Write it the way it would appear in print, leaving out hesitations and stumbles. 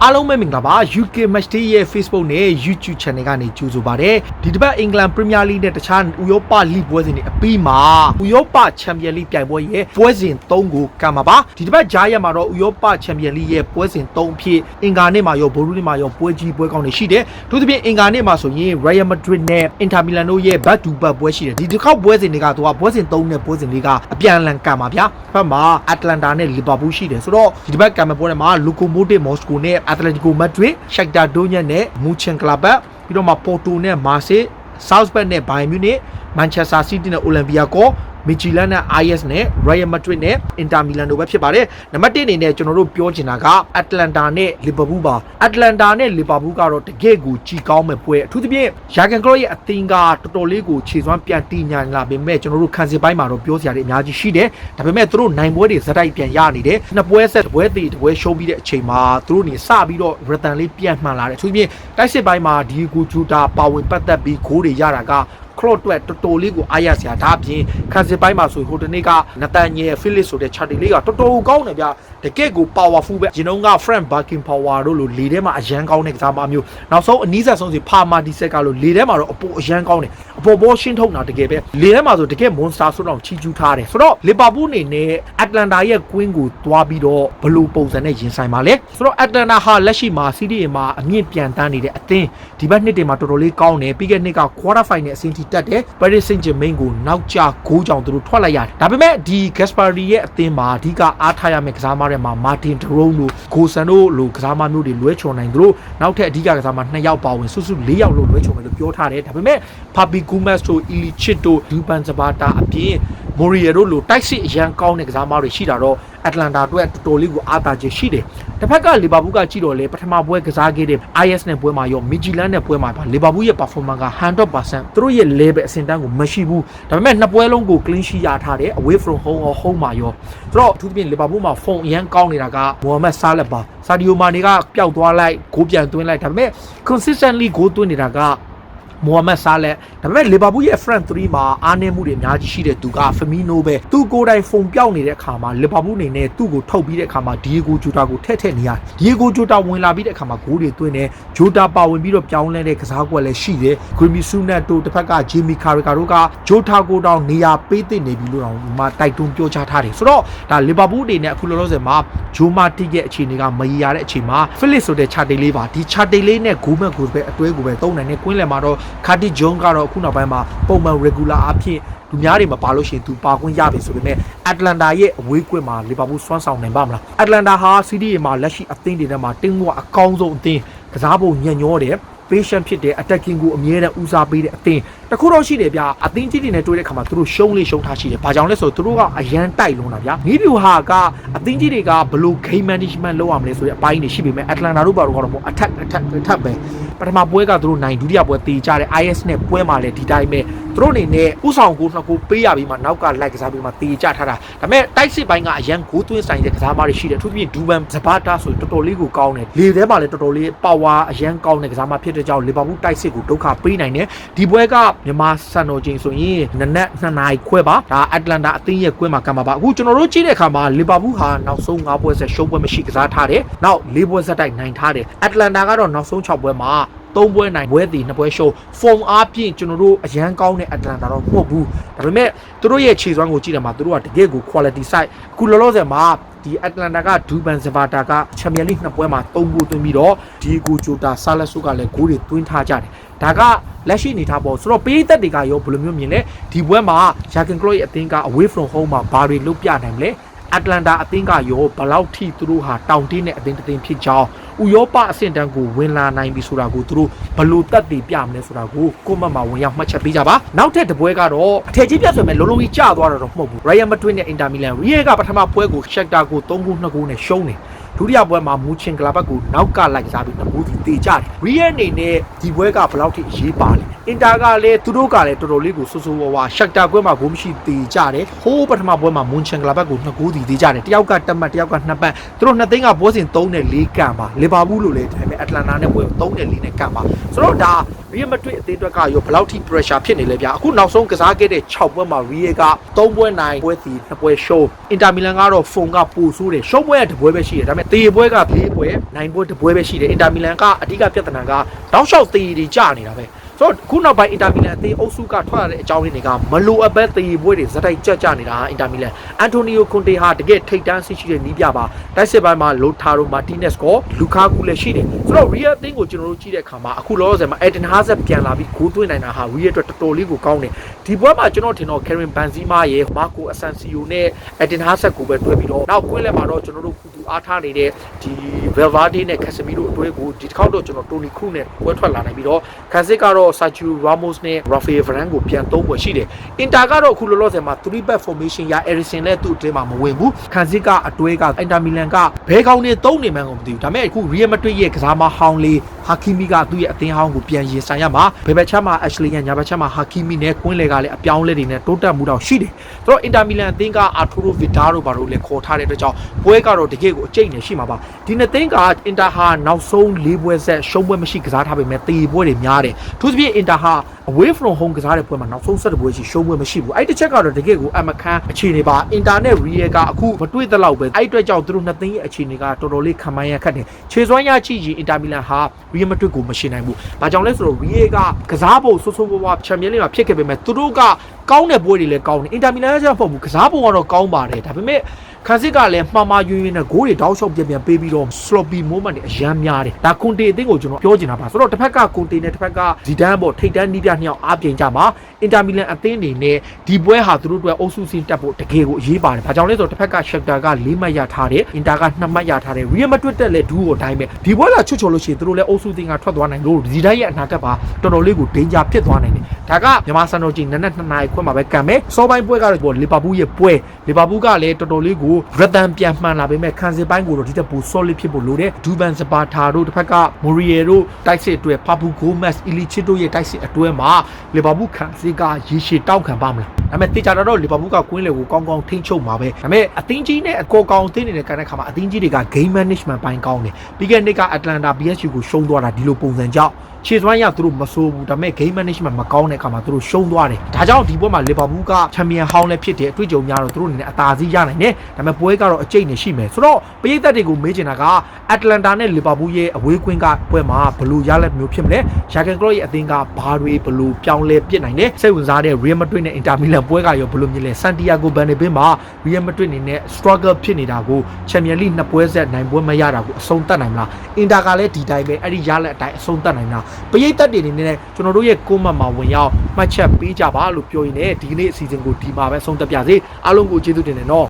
အားလုံးပဲမင်္ဂလာပါ UK Match Day ရဲ့ Facebook နဲ့ YouTube Channel ကနေကြိုဆိုပါရစေဒီတစ်ပတ် England Premier League နဲ့တခြားဥရောပ League ပွဲစဉ်တွေအပြီးမှာဥရောပ Champions League ပြိုင်ပွဲရဲ့ပွဲစဉ်3ကိုကံပါပါဒီတစ်ပတ်ကြားရက်မှာတော့ဥရောပ Champions League ရဲ့ပွဲစဉ်3အဖြစ်အင်္ဂါနေ့မှာရောဗိုလ်ရုပ်နေ့မှာရောပွဲကြီးပွဲကောင်းတွေရှိတယ်ထို့သဖြင့်အင်္ဂါနေ့မှာဆိုရင် Real Madrid နဲ့ Inter Milan တို့ရဲ့ back to back ပွဲရှိတယ်ဒီတစ်ခေါက်ပွဲစဉ်တွေကတော့ပွဲစဉ်3နဲ့ပွဲစဉ်လေးကအပြန်အလှန်ကံပါဗျာဘက်မှာ Atlanta နဲ့ Liverpool ရှိတယ်ဆိုတော့ဒီတစ်ပတ်ကံမဲ့ပွဲထဲမှာ Lokomotiv Moscow နဲ့ Atletico Madrid Shakhtar Donetsk နဲ့ Mönchengladbach ပြီးတော့မှ Porto နဲ့ Marseille Salzburg နဲ့ Bayern Munich Manchester City နဲ့ Olympiacos Midtjylland နဲ့ Ajax နဲ့ Real Madrid နဲ့ Inter Milan တို့ပဲဖြစ်ပါတယ်နံပါတ်1အနေနဲ့ကျွန်တော်တို့ပြောချင်တာက Atlanta နဲ့ Liverpool ပါ Atlanta နဲ့ Liverpool ကတော့တကယ့်ကိုကြီးကောင်းမဲ့ပွဲအထူးသဖြင့် Jurgen Klopp ရဲ့အသင်းကတော်တော်လေးကိုခြေစွမ်းပြန်တည်ညာလာပေမဲ့ကျွန်တော်တို့ခံစစ်ပိုင်းမှာတော့ပြောစရာတွေအများကြီးရှိတယ်ဒါပေမဲ့သူတို့နိုင်ပွဲတွေဇက်တိုက်ပြန်ရနေတယ်နှစ်ပွဲဆက်တစ်ပွဲတည်တစ်ပွဲရှုံးပြီးတဲ့အချိန်မှာသူတို့နေစပြီးတော့ return လေးပြန်မှန်လာတယ်အထူးသဖြင့်တိုက်စစ်ပိုင်းမှာဒီကိုဂျူတာပါဝင်ပတ်သက်ပြီးဂိုးတွေရတာကခလော့တွက်တော်တော်လေးကိုအားရစရာဒါအပြင်ခံစစ်ပိုင်းမှာဆိုဟိုတနေ့ကနတန်ညယ်ဖိလစ်ဆိုတဲ့ချာတီလေးကတော်တော်ကောင်းတယ်ဗျတကယ့်ကို powerful ပဲဂျင်ုံက Frank Beckenbauer တို့လိုလေထဲမှာအရန်ကောင်းတဲ့ကစားမမျိုးနောက်ဆုံးအနီးဆက်ဆုံးစီဖာမာဒီဆက်ကလို့လေထဲမှာတော့အပေါ်အရန်ကောင်းတယ်အပေါ်ဘောရှင်းထုတ်တာတကယ်ပဲလေထဲမှာဆိုတကယ် monster ဆိုတော့ချီကျူးထားတယ်ဆိုတော့ Liverpool အနေနဲ့ Atlanta ရဲ့ queen ကိုတွားပြီးတော့ဘလို့ပုံစံနဲ့ရင်ဆိုင်ပါလဲဆိုတော့ Atlanta ဟာလက်ရှိမှာ Serie A မှာအမြင့်ပြန်တန်းနေတဲ့အသင်းဒီဘက်နှစ်တွေမှာတော်တော်လေးကောင်းတယ်ပြီးခဲ့နှစ်က quarter final အဆင့်ထိတက်တယ် Paris Saint-Germain ကိုနောက်ကျဂိုးကြောင်သူတို့ထွက်လိုက်ရတယ်ဒါပေမဲ့ဒီ Gaspari ရဲ့အသင်းမှာအဓိကအားထားရမယ့်ကစားမတွေမှာ Martin Drone တို့ Gosan တို့လိုကစားမမျိုးတွေလွဲချော်နိုင်သူတို့နောက်ထပ်အဓိကကစားမ2ယောက်ပါဝင်စုစု4ယောက်လို့လွဲချော်မယ်လို့ပြောထားတယ်ဒါပေမဲ့ Fabi Gomez တို့ Ilicic တို့ Duban Zapata အပြင် Morier တို့လိုတိုက်စစ်အရန်ကောင်းတဲ့ကစားမတွေရှိတာတော့ Atlanta အတွက်တော်တော်လေးကိုအားသာချက်ရှိတယ်တစ်ဖက်က Liverpool ကကြည့်တော့လေပထမပွဲကစားခဲ့တဲ့ Ajax နဲ့ပွဲမှာရော Midtjylland နဲ့ပွဲမှာပါ Liverpool ရဲ့ performance က 100% သူတို့ရဲ့ level အဆင့်တန်းကိုမရှိဘူးဒါပေမဲ့နှစ်ပွဲလုံးကို clean sheet ရထားတယ် away from home ရော home မှာရောဆိုတော့အထူးသဖြင့် Liverpool မှာ form အရန်ကောင်းနေတာက Mohamed Salah ပါ Sadio Mane ကပျောက်သွားလိုက်ဂိုးပြန်သွင်းလိုက်ဒါပေမဲ့ consistently ဂိုးသွင်းနေတာကMohamed Salah ဒါပေမဲ့ Liverpool ရဲ့ front 3မှာအားနည်းမှုတွေအများကြီးရှိတဲ့သူက Firmino ပဲသူကိုယ်တိုင်ဖုန်ပြောက်နေတဲ့အခါမှာ Liverpool အနေနဲ့သူ့ကိုထုတ်ပြီးတဲ့အခါမှာ Diego Jota ကိုထည့်နေရတယ် Diego Jota ဝင်လာပြီးတဲ့အခါမှာဂိုးတွေသွင်းတယ် Jota ပါဝင်ပြီးတော့ပြောင်းလဲတဲ့ကစားကွက်လည်းရှိတယ် Grimi Sunat တို့တစ်ဖက်က Jamie Carragher တို့က Jota ကိုတောင်နေရာပေးသင့်နေပြီလို့တောင်ဒီမှာတိုက်တွန်းပြောကြားထားတယ်ဆိုတော့ဒါ Liverpool အနေနဲ့အခုလောလောဆယ်မှာ Joe Matip ရဲ့အခြေအနေကမရရတဲ့အချိန်မှာ Phillips ဆိုတဲ့ chart လေးပါဒီ chart လေးနဲ့ဂိုးမဲ့ဂိုးပဲအတွဲကိုပဲသုံးနိုင်တဲ့ကွင်းလယ်မှာတော့Curtis Jones ကတော့အခုနောက်ပိုင်းမှာပုံမှန် regular အဖြစ်လူများတွေမပါလို့ရှိရင်သူပါခွင့်ရပြီဆိုပေမဲ့ Atlanta ရဲ့အဝေးကွင်းမှာ Liverpool စွမ်းဆောင်နိုင်ပါမလား Atlanta ဟာ Serie A မှာလက်ရှိအသင်းတွေထဲမှာတင်းမှုအကောင်းဆုံးအသင်းကစားဖို့ညံ့ညောတယ်patient ဖြစ်တဲ့ attacking ကိုအမြဲတမ်းဦးစားပေးတဲ့အသင်းတခုတော့ရှိတယ်ဗျအသင်းကြီးတွေနဲ့တွေ့တဲ့အခါမှာသူတို့ရှုံးလေးရှုံးထားရှိတယ်။ဘာကြောင့်လဲဆိုတော့သူတို့ကအရန်တိုက်လုံးတာဗျ။နီးပြူဟာကအသင်းကြီးတွေကဘလို့ game management လုပ်ရမလဲဆိုတဲ့အပိုင်းတွေရှိပေမဲ့ Atlanta တို့ဘာလို့ကတော့ attack ပဲပထမပွဲကသူတို့နိုင်ဒုတိယပွဲတေးကြတဲ့ IS နဲ့ပွဲမှာလည်းဒီတိုင်းပဲသူတို့အနေနဲ့ဥဆောင်ကိုနှစ်ကိုပေးရပြီးမှနောက်ကလိုက်ကစားပြီးမှတေးကြထားတာဒါပေမဲ့တိုက်စစ်ပိုင်းကအရန်ဂိုးသွင်းဆိုင်တဲ့ကစားမတွေရှိတယ်အထူးသဖြင့် Duban Zapata ဆိုတော်တော်လေးကိုကောင်းတယ်လေထဲမှာလည်းတော်တော်လေး power အရန်ကောင်းတဲ့ကစားမဖြစ်တဲ့ကြောင့် Liverpool တိုက်စစ်ကိုဒုက္ခပေးနိုင်တယ်ဒီပွဲကမြန်မာစံတော်ချိန်ဆိုရင်နနက်2နာရီခွဲပါဒါ Atlanta အသင်းရဲ့ကွင်းမှာကံပါအခုကျွန်တော်တို့ကြည့်တဲ့အခါမှာ Liverpool ဟာနောက်ဆုံး5ပွဲဆက်ရှုံးပွဲမရှိကစားထားတယ်နောက်4ပွဲဆက်တိုက်နိုင်ထားတယ် Atlanta ကတော့နောက်ဆုံး6ပွဲမှာ3ပွဲနိုင်ပွဲတည်2ပွဲရှုံး form အားဖြင့်ကျွန်တော်တို့အရန်ကောင်းတဲ့ Atlanta တော့မဟုတ်ဘူးဒါပေမဲ့သူတို့ရဲ့ခြေစွမ်းကိုကြည့်တယ်မှာသူတို့ကတကယ်ကို quality side အခုလောလောဆယ်မှာဒီ Atlanta က Duban Zapata က Champions League 2ပွဲမှာ3ဂိုးသွင်းပြီးတော့ Diego Jota Salah ကလည်းဂိုးတွေသွင်းထားကြတယ်ဒါကလက်ရှိအနေထားပေါ့ဆိုတော့ပေးသက်တွေကရောဘယ်လိုမျိုးမြင်လဲဒီပွဲမှာ Jurgen Klopp ရဲ့အသင်းက away from home မှာဘာတွေလုပ်ပြနိုင်မလဲ Atlanta အသင်းကရောဘယ်လောက်ထိသူတို့ဟာတောင်တင်းတဲ့အသင်းတစ်သင်းဖြစ်ကြောင်းဥရောပအဆင့်တန်းကိုဝင်လာနိုင်ပြီဆိုတာကိုသူတို့ဘယ်လိုတက်တည်ပြမလဲဆိုတာကိုကိုမတ်မှာဝင်ရောက်မှတ်ချက်ပေးကြပါနောက်ထပ်တစ်ပွဲကတော့အထက်ကြီးပြတ်ဆိုမဲ့လုံးလုံးကြီးကျသွားတော့မဟုတ်ဘူး Real Madrid နဲ့ Inter Milan Real ကပထမပွဲကို Shakhtar ကို3-2 နဲ့ရှုံးတယ်ဒုတိယပွဲမှာ Mönchengladbach ကိုနောက်ကလိုက်စားပြီး2ဂိုးတီတေကြတယ် Real အနေနဲ့ဒီပွဲကဘယ်လောက်ထိအရေးပါလဲ Inter ကလည်းသူတို့ကလည်းတော်တော်လေးကိုဆိုးဆိုးဝါးဝါ Shakhtar ကွင်းမှာဂိုးမရှိတေကြတယ်ဟိုးပထမပွဲမှာ Mönchengladbach ကို2ဂိုးတီတေကြတယ်တယောက်ကတက်မှတ်တယောက်က2ပတ်သူတို့2သိန်းကပွဲစဉ်3နဲ့4ကန်ပါ Liverpool လို့လည်းဒါပေမဲ့ Atlanta နဲ့ပွဲ3နဲ့4နဲ့ကန်ပါဆိုတော့ဒါ Real Madrid အသင်းအတွက်ကရောဘယ်လောက်ထိ pressure ဖြစ်နေလဲဗျာအခုနောက်ဆုံးကစားခဲ့တဲ့6ပွဲမှာ Real က3ပွဲနိုင်ပွဲစီ2ပွဲရှုံး Inter Milan ကတော့ Form ကပိုဆိုးတယ်ရှုံးပွဲက2ပွဲပဲရှိတယ်ဒါပေမဲ့ တေပွဲက၄ပွဲနိုင်ပွဲတစ်ပွဲပဲရှိတယ်အင်တာမီလန်ကအဓိကပြဿနာကတောက်လျှောက်တေတွေကြာနေတာပဲဆိုတော့ခုနောက်ပိုင်းအင်တာမီလန်အသင်းအုပ်စုကထွက်လာတဲ့အကြောင်းရင်းတွေကမလိုအပ်ပဲတေပွဲတွေဇက်တိုက်ကြနေတာအင်တာမီလန်အန်တိုနီယိုကွန်တေဟာတကယ်ထိပ်တန်းဆစ်ရှိတဲ့နီးပြပါတိုက်စစ်ပိုင်းမှာလိုထာရိုမာတီနက်စ်ကိုလူကာကူလည်းရှိတယ်ဆိုတော့ရီယယ်အသင်းကိုကျွန်တော်တို့ကြည့်တဲ့အခါမှာအခုလောလောဆယ်မှာအက်ဒင်ဟာဇက်ပြန်လာပြီးဂိုးသွင်းနိုင်တာဟာရီယယ်အတွက်တော်တော်လေးကိုကောင်းတယ်ဒီပွဲမှာကျွန်တော်ထင်တော့ကယ်ရင်ဘန်ဇီမာရဲ့မာကိုအဆန်စီယိုနဲ့အက်ဒင်ဟာဇက်ကိုပဲတွဲပြီးတော့နောက်ကွင်းလဲမှာတော့ကျွန်တော်တို့သူအားထားနေတဲ့ဒီဗယ်ဗာဒီနဲ့ကက်ဆမီရိုအတွဲကိုဒီတစ်ခေါက်တော့ကျွန်တော်တိုနီခရူနဲ့ပွဲထွက်လာနိုင်ပြီးတော့ခန်းစစ်ကတော့ဆာချူရာမိုစ်နဲ့ရာဖီယယ်ဗရန်ကိုပြန်သုံးပွဲရှိတယ်အင်တာကတော့အခုလောလောဆယ်မှာ3 back formation ရအက်ရီဆင်နဲ့သူ့အတင်းမှာမဝင်ဘူးခန်းစစ်ကအတွဲကအင်တာမီလန်ကဘဲကောင်းနေသုံးနေမှန်းကိုမသိဘူးဒါပေမဲ့အခုရီယယ်မက်ဒရစ်ရဲ့ကစားမဟောင်းလေးဟာကီမီကသူ့ရဲ့အသင်းဟောင်းကိုပြန်ရင်ဆိုင်ရမှာဘယ်ဘက်ချက်မှာအက်ရှလီကညာဘက်ချက်မှာဟာကီမီနဲ့ကွင်းလေကလည်းအပြောင်းလဲတွေနဲ့တိုးတက်မှုတော့ရှိတယ်ဆိုတော့အင်တာမီလန်အသင်းကအာထူရိုဗီဒါတို့ဘာလို့လဲခေါ်ထားတဲ့အတွက်ကြောင့်ပွဲကတော့တကယ်ကိုအကျိတ်နဲ့ရှိမှာပါဒီနှစ်သင်းကအင်တာဟာနောက်ဆုံး၄ပွဲဆက်ရှုံးပွဲမရှိကစားထားပေမဲ့တေပွဲတွေများတယ်သူစပြည့်အင်တာဟာ away from home ကစားတဲ့ပွဲမှာနောက်ဆုံး7ပွဲရှိရှုံးပွဲမရှိဘူးအဲ့တစ်ချက်ကတော့တကယ်ကိုအမခန်းအခြေအနေပါအင်တာနဲ့ရီယယ်ကအခုမတွေ့တဲ့လောက်ပဲအဲ့အတွက်ကြောင့်သူတို့နှစ်သင်းရဲ့အခြေအနေကတော်တော်လေးခံမှန်းရခက်တယ်ခြေစွမ်းရကြည့်ရင်အင်တာမီလန်ဟာရီယယ်မက်ဒရစ်ကိုမရှင်းနိုင်ဘူး။ဘာကြောင့်လဲဆိုတော့ရီယယ်ကကစားပုံဆိုးဆိုးဝါးဝါးချန်ပီယံလိမှာဖြစ်ခဲ့ပေမဲ့သူတို့ကကောင်းတဲ့ပွဲတွေလည်းကောင်းတယ်အင်တာမီလန်ကကျတော့မဟုတ်ဘူးကစားပုံကတော့ကောင်းပါတယ်ဒါပေမဲ့ခန်းစစ်ကလည်းမှားမှားယွင်းယွင်းနဲ့ဂိုးတွေတောက်လျှောက်ပြန်ပေးပြီးတော့ sloppy moment တွေအရန်များတယ်ဒါကွန်တေအသင်းကိုကျွန်တော်ပြောချင်တာပါဆိုတော့တစ်ဖက်ကကွန်တေနဲ့တစ်ဖက်ကဇီဒန်ပေါ့ထိတ်တန်းနီးပြနှစ်ယောက်အားပြိုင်ကြမှာအင်တာမီလန်အသင်းအနေနဲ့ဒီပွဲဟာသူတို့အတွက်အုပ်စုစင်းတက်ဖို့တကယ်ကိုအရေးပါတယ်ဘာကြောင့်လဲဆိုတော့တစ်ဖက်ကရှက်တာက4မှတ်ရထားတယ်အင်တာက2မှတ်ရထားတယ်ရီယယ်မက်ဒရစ်တက်လည်းဒူးကိုတိုင်းပဲဒီပွဲကချွတ်ချော်လို့ရှိရင်သူတို့လည်းအုပ်စုစင်းကထွက်သွားနိုင်လို့ဇီဒန်ရဲ့အနာဂတ်ပါတော်တော်လေးကိုဒိန်းဂျာဖြစ်သွားနိုင်တယ်ဒါကမြန်မာစံတော်ချိန်နက်2နာရီခွဲမှာပဲကံမယ်စောပိုင်းပွဲကတော့လီဗာပူးရဲ့ပွဲလီဗာပူးကလည်းတော်တော်လေးကိုရတန်ပြန်မှန်လာပေမဲ့ခန်းစစ်ပိုင်းကိုတော့ဒီတက်ပို solid ဖြစ်ဖို့လိုတယ်ဒူဘန်စပါတာတို့တစ်ဖက်ကမိုရီယေတို့တိုက်စစ်အတွဲဖာဘူဂိုမက်စ်အီလီချစ်တို့ရဲ့တိုက်စစ်အတွဲမှာလီဗာပူးခန်းစစ်ကရေရှည်တောက်ခံပါမလားဒါပေမဲ့တေချာတော့လီဗာပူးကကွင်းလေကိုကောင်းကောင်းထိန်းချုပ်မှာပဲဒါပေမဲ့အသင်းကြီးနဲ့အကောကောင်အသင်းနေတဲ့ကန်တဲ့ခါမှာအသင်းကြီးတွေက game management ပိုင်းကောင်းတယ်ပြီးခဲ့တဲ့နှစ်ကအတ္တလန်တာ PSG ကိုရှုံးသွားတာဒီလိုပုံစံကြောင့်ခြေစွမ်းရသူတို့မစိုးဘူးဒါပေမဲ့ game management မကောင်းတဲ့အခါမှာသူတို့ရှုံးသွားတယ်ဒါကြောင့်ဒီပွဲမှာလီဗာပူးကချန်ပီယံဟောင်းလည်းဖြစ်တယ်အတွေ့အကြုံများတော့သူတို့အနေနဲ့အသာစီးရနိုင်တယ်ဒါပေမဲ့ပွဲကတော့အကျိတ်နဲ့ရှိမယ်ဆိုတော့ပရိသတ်တွေကိုမေးချင်တာကအတ္တလန်တာနဲ့လီဗာပူးရဲ့အဝေးကွင်းကပွဲမှာဘယ်လိုရလဒ်မျိုးဖြစ်မလဲယာဂန်ကလော့ရဲ့အသင်းကဘာတွေဘယ်လိုပြောင်းလဲပြစ်နိုင်လဲစိတ်ဝင်စားတဲ့ Real Madrid နဲ့ Inter Milan ပွဲကရောဘယ်လိုမြင်လဲ Santiago Bernabeu မှာ Real Madrid အနေနဲ့ struggle ဖြစ်နေတာကိုချန်ပီယံလိနှစ်ပွဲဆက်နိုင်ပွဲမရတာကိုအဆုံးသတ်နိုင်မလား Inter ကလည်းဒီတိုင်းပဲအဲ့ဒီရလဒ်အတိုင်းအဆုံးသတ်နိုင်လားပရိသတ်တွေအနေနဲ့ကျွန်တော်တို့ရဲ့ကိုမတ်မှာဝင်ရောက်မှတ်ချက်ပေးကြပါလို့ပြောရင်းနဲ့ဒီကနေ့အစီအစဉ်ကိုဒီမှာပဲဆုံးသက်ပြစေအားလုံးကိုကျေးဇူးတင်တယ်နော်